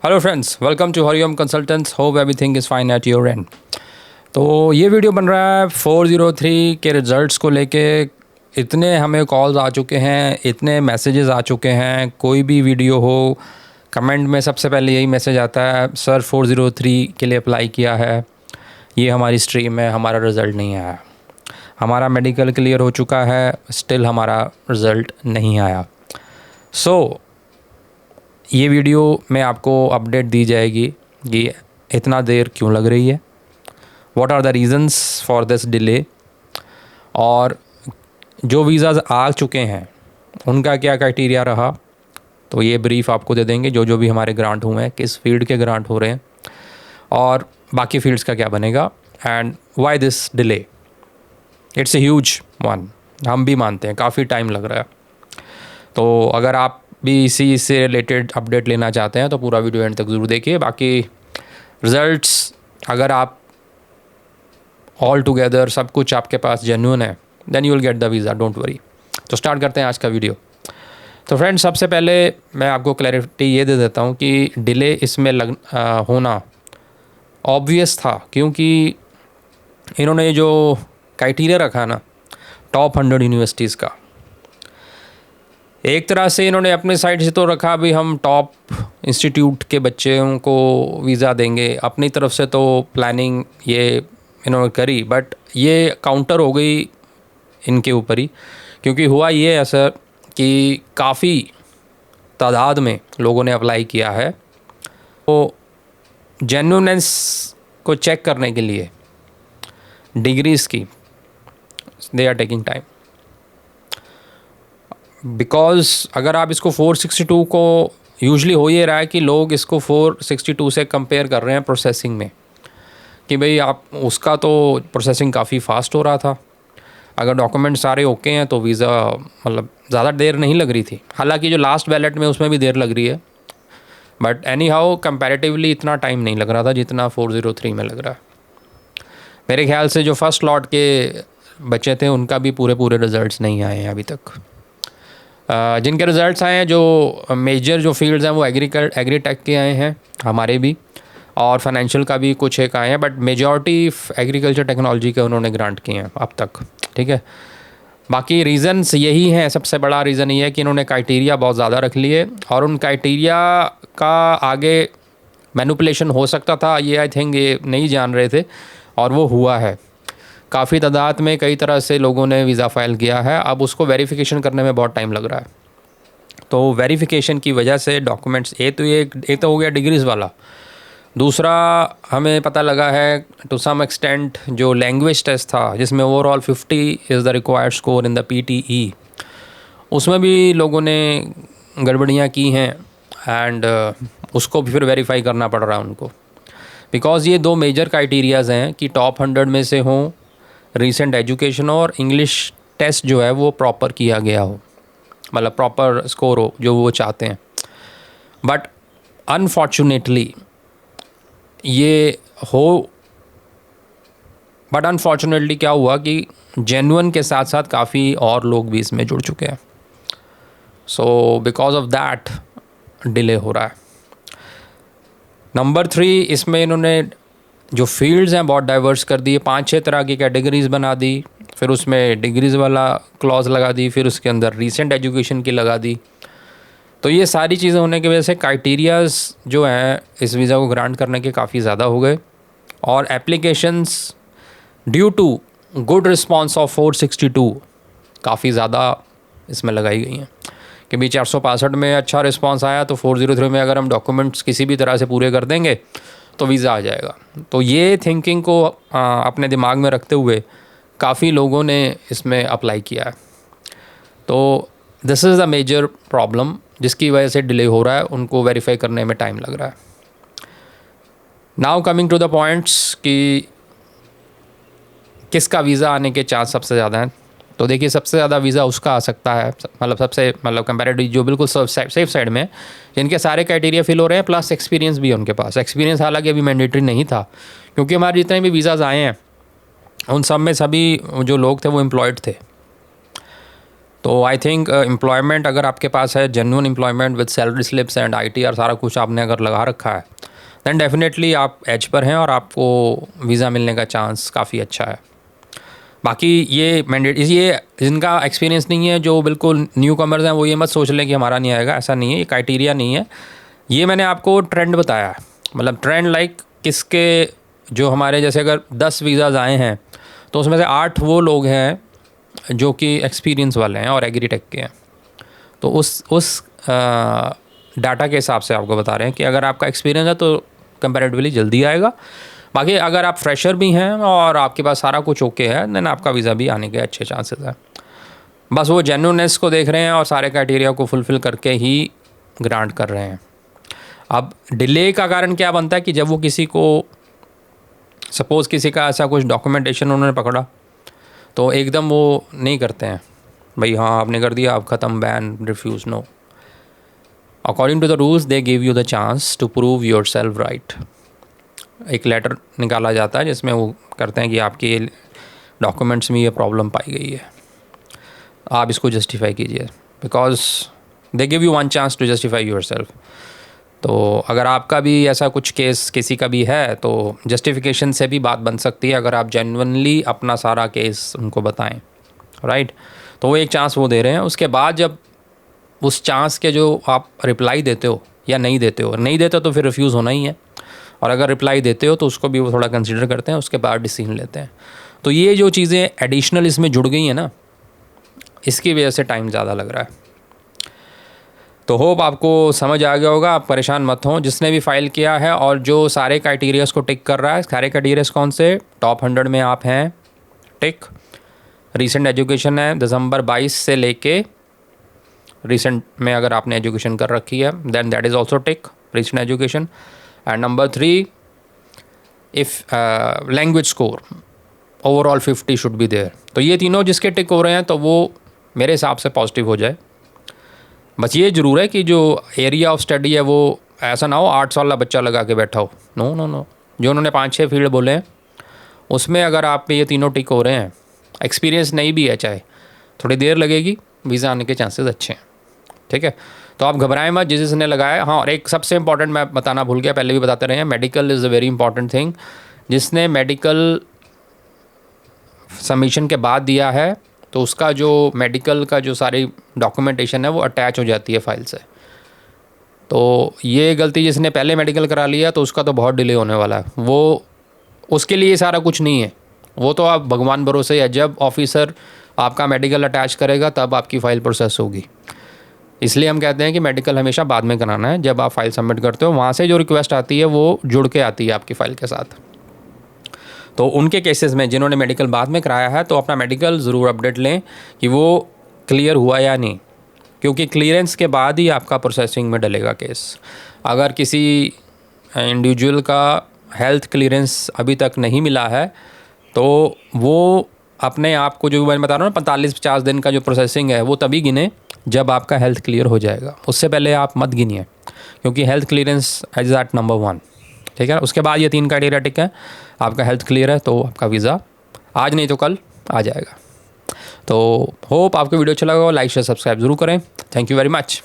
Hello friends, welcome to Hariom Consultants. Hope everything is fine at your end. तो ये video बन रहा है 403 के रिज़ल्ट्स को लेके। इतने हमें कॉल्स आ चुके हैं, इतने मैसेजेस आ चुके हैं, कोई भी वीडियो हो कमेंट में सबसे पहले यही मैसेज आता है, सर 403 के लिए अप्लाई किया है, ये हमारी स्ट्रीम है, हमारा रिज़ल्ट नहीं आया। हमारा मेडिकल क्लियर हो चुका है, स्टिल हमारा रिज़ल्ट नहीं आया। ये वीडियो में आपको अपडेट दी जाएगी कि इतना देर क्यों लग रही है, what are the reasons for this delay, और जो वीज़ाज़ आ चुके हैं उनका क्या क्राइटेरिया रहा। तो ये ब्रीफ आपको दे देंगे, जो भी हमारे ग्रांट हुए हैं, किस फील्ड के ग्रांट हो रहे हैं और बाकी फील्ड्स का क्या बनेगा, and why this delay. It's a huge one, हम भी मानते हैं काफ़ी टाइम लग रहा है। तो अगर आप भी इसी से रिलेटेड अपडेट लेना चाहते हैं तो पूरा वीडियो एंड तक ज़रूर देखिए। बाकी रिज़ल्ट्स अगर आप ऑल टुगेदर सब कुछ आपके पास जेन्युइन है, then you will get the visa, don't worry. तो स्टार्ट करते हैं आज का वीडियो। तो फ्रेंड्स, सबसे पहले मैं आपको क्लैरिटी ये दे देता हूँ कि डिले इसमें होना ऑब्वियस था, क्योंकि इन्होंने जो क्राइटेरिया रखा ना टॉप 100 यूनिवर्सिटीज़ का, एक तरह से इन्होंने अपने साइड से तो रखा भी हम टॉप इंस्टीट्यूट के बच्चों को वीज़ा देंगे, अपनी तरफ से तो प्लानिंग ये इन्होंने करी, बट ये काउंटर हो गई इनके ऊपर ही। क्योंकि हुआ ये असर कि काफ़ी तादाद में लोगों ने अप्लाई किया है, तो जेन्युइननेस को चेक करने के लिए डिग्रीज़ की they are taking time. Because अगर आप इसको 462 को, यूजली हो ये रहा है कि लोग इसको 462 से कंपेयर कर रहे हैं प्रोसेसिंग में, कि भाई आप उसका तो प्रोसेसिंग काफ़ी फ़ास्ट हो रहा था, अगर डॉक्यूमेंट सारे ओके हैं तो वीज़ा मतलब ज़्यादा देर नहीं लग रही थी। हालांकि जो लास्ट बैलेट में उसमें भी देर लग रही है, बट एनी हाउ कंपैरेटिवली इतना टाइम नहीं लग रहा था जितना 403 में लग रहा है। मेरे ख्याल से जो फर्स्ट लॉट के बच्चे थे उनका भी पूरे रिज़ल्ट्स नहीं आए हैं अभी तक। जिनके रिज़ल्ट्स आए हैं, जो मेजर जो फील्ड्स हैं वो एग्रीटेक के आए हैं, हमारे भी, और फाइनेंशियल का भी कुछ एक आए हैं, बट मेजॉरिटी एग्रीकल्चर टेक्नोलॉजी के उन्होंने ग्रांट किए हैं अब तक। ठीक है, बाकी रीज़न्स यही हैं। सबसे बड़ा रीज़न ये है कि इन्होंने क्राइटेरिया बहुत ज़्यादा रख लिए, और उन क्राइटेरिया का आगे मैनिपुलेशन हो सकता था, ये आई थिंक ये नहीं जान रहे थे, और वो हुआ है। काफ़ी तादाद में कई तरह से लोगों ने वीज़ा फ़ाइल किया है, अब उसको वेरिफिकेशन करने में बहुत टाइम लग रहा है। तो वेरिफिकेशन की वजह से डॉक्यूमेंट्स एक तो हो गया डिग्रीज़ वाला, दूसरा हमें पता लगा है टू सम एक्सटेंट जो लैंग्वेज टेस्ट था, जिसमें overall 50 is the required score in the PTE, उसमें भी लोगों ने गड़बड़ियाँ की हैं, एंड उसको भी फिर वेरीफाई करना पड़ रहा है उनको। बिकॉज़ ये दो मेजर क्राइटेरियाज़ हैं कि टॉप 100 में से हों, रीसेंट एजुकेशन, और इंग्लिश टेस्ट जो है वो प्रॉपर किया गया हो, मतलब प्रॉपर स्कोर हो जो वो चाहते हैं। बट अनफॉर्चुनेटली क्या हुआ कि जेन्युइन के साथ साथ काफ़ी और लोग भी इसमें जुड़ चुके हैं। So because of that delay हो रहा है। नंबर 3, इसमें इन्होंने जो फील्ड्स हैं बहुत डाइवर्स कर दिए, 5-6 तरह की कैटेगरीज़ बना दी, फिर उसमें डिग्रीज़ वाला क्लॉज लगा दी, फिर उसके अंदर रीसेंट एजुकेशन की लगा दी। तो ये सारी चीज़ें होने की वजह से क्राइटेरियाज़ जो हैं इस वीज़ा को ग्रांट करने के काफ़ी ज़्यादा हो गए, और applications due to good response of 462 काफ़ी ज़्यादा इसमें लगाई गई हैं। कि भाई 465 में अच्छा रिस्पांस आया तो 403 में अगर हम डॉक्यूमेंट्स किसी भी तरह से पूरे कर देंगे तो वीज़ा आ जाएगा। तो ये थिंकिंग को अपने दिमाग में रखते हुए काफ़ी लोगों ने इसमें अप्लाई किया है। तो this is the major problem जिसकी वजह से डिले हो रहा है, उनको वेरीफाई करने में टाइम लग रहा है। Now coming to the points कि किसका वीज़ा आने के चांस सबसे ज़्यादा हैं। तो देखिए, सबसे ज़्यादा वीज़ा उसका आ सकता है, मतलब कंपैरेटिवली जो बिल्कुल सेफ साइड में, जिनके सारे क्राइटेरिया फिल हो रहे हैं, प्लस एक्सपीरियंस भी है उनके पास। एक्सपीरियंस हालांकि अभी मैंडेटरी नहीं था, क्योंकि हमारे जितने भी वीज़ाज़ आए हैं उन सब में सभी जो लोग थे वो एम्प्लॉयड थे। तो आई थिंक एम्प्लॉयमेंट अगर आपके पास है, genuine employment with salary slips and ITR सारा कुछ आपने अगर लगा रखा है, दैन डेफिनेटली आप एज पर हैं और आपको वीज़ा मिलने का चांस काफ़ी अच्छा है। बाकी ये मैंडेट, ये जिनका एक्सपीरियंस नहीं है, जो बिल्कुल न्यू कमर्स हैं, वो ये मत सोच लें कि हमारा नहीं आएगा, ऐसा नहीं है, ये क्राइटेरिया नहीं है। ये मैंने आपको ट्रेंड बताया है, मतलब ट्रेंड लाइक किसके, जो हमारे जैसे अगर 10 वीज़ाज़ आए हैं तो उसमें से 8 वो लोग हैं जो कि एक्सपीरियंस वाले हैं और एग्रीटेक के हैं। तो उस डाटा के हिसाब से आपको बता रहे हैं कि अगर आपका एक्सपीरियंस है तो कंपैरेटिवली जल्दी आएगा। बाकी अगर आप फ्रेशर भी हैं और आपके पास सारा कुछ ओके है, देन आपका वीज़ा भी आने के अच्छे चांसेस हैं। बस वो जेन्युइननेस को देख रहे हैं और सारे क्राइटेरिया को फुलफ़िल करके ही ग्रांट कर रहे हैं। अब डिले का कारण क्या बनता है कि जब वो किसी को, सपोज़ किसी का ऐसा कुछ डॉक्यूमेंटेशन उन्होंने पकड़ा तो एकदम वो नहीं करते हैं, भाई हाँ आपने कर दिया, आप ख़त्म, ban, refuse, no. According to the rules they give you the chance to prove yourself right. एक लेटर निकाला जाता है जिसमें वो करते हैं कि आपके डॉक्यूमेंट्स में ये प्रॉब्लम पाई गई है, आप इसको जस्टिफाई कीजिए, because they give you one chance to justify your self. तो अगर आपका भी ऐसा कुछ केस किसी का भी है तो जस्टिफिकेशन से भी बात बन सकती है, अगर आप जेन्युइनली अपना सारा केस उनको बताएं, राइट। तो वो एक चांस वो दे रहे हैं। उसके बाद जब उस चांस के जो आप रिप्लाई देते हो या नहीं देते हो तो फिर रिफ्यूज़ होना ही है, और अगर रिप्लाई देते हो तो उसको भी वो थोड़ा कंसिडर करते हैं, उसके बाद डिसीजन लेते हैं। तो ये जो चीज़ें एडिशनल इसमें जुड़ गई हैं ना, इसकी वजह से टाइम ज़्यादा लग रहा है। तो होप आपको समझ आ गया होगा, आप परेशान मत हों। जिसने भी फाइल किया है और जो सारे क्राइटेरियाज़ को टिक कर रहा है, सारे क्राइटेरियाज़ कौन से, टॉप 100 में आप हैं, टिक। रीसेंट एजुकेशन है दिसंबर 22 से लेके रिसेंट में अगर आपने एजुकेशन कर रखी है, then that is also tick, recent education. And number 3, if language score overall 50 should be there. तो ये तीनों जिसके टिक हो रहे हैं तो वो मेरे हिसाब से पॉजिटिव हो जाए। बस ये ज़रूर है कि जो एरिया ऑफ स्टडी है वो ऐसा ना हो 8 साल का बच्चा लगा के बैठा हो, नो नो नो। जो उन्होंने 5-6 फील्ड बोले हैं उसमें अगर आप पे ये तीनों टिक हो रहे हैं, एक्सपीरियंस नहीं भी है, चाहे थोड़ी देर लगेगी, वीज़ा आने के चांसेस अच्छे हैं, ठीक है। तो आप घबराएं मत जिसने लगाया। हाँ, और एक सबसे इंपॉर्टेंट मैं बताना भूल गया, पहले भी बताते रहे हैं, medical is a very important thing. जिसने मेडिकल सबमिशन के बाद दिया है तो उसका जो मेडिकल का जो सारी डॉक्यूमेंटेशन है वो अटैच हो जाती है फाइल से। तो ये गलती जिसने पहले मेडिकल करा लिया तो उसका तो बहुत डिले होने वाला है। वो उसके लिए सारा कुछ नहीं है, वो तो आप भगवान भरोसे है, जब ऑफिसर आपका मेडिकल अटैच करेगा तब आपकी फ़ाइल प्रोसेस होगी। इसलिए हम कहते हैं कि मेडिकल हमेशा बाद में कराना है, जब आप फाइल सबमिट करते हो वहाँ से जो रिक्वेस्ट आती है वो जुड़ के आती है आपकी फ़ाइल के साथ। तो उनके केसेस में जिन्होंने मेडिकल बाद में कराया है तो अपना मेडिकल ज़रूर अपडेट लें कि वो क्लियर हुआ या नहीं, क्योंकि क्लियरेंस के बाद ही आपका प्रोसेसिंग में डलेगा केस। अगर किसी इंडिविजुअल का हेल्थ क्लियरेंस अभी तक नहीं मिला है तो वो अपने आप को, जो मैं बता रहा हूँ ना, 45-50 दिन का जो प्रोसेसिंग है वो तभी गिने जब आपका हेल्थ क्लियर हो जाएगा। उससे पहले आप मत गिनिए, क्योंकि health clearance as at number 1, ठीक है। उसके बाद ये 3 क्राइटेरिया टिक है, आपका हेल्थ क्लियर है तो आपका वीज़ा आज नहीं तो कल आ जाएगा। तो होप आपको वीडियो अच्छा लगा हो, लाइक शेयर सब्सक्राइब ज़रूर करें। Thank you very much.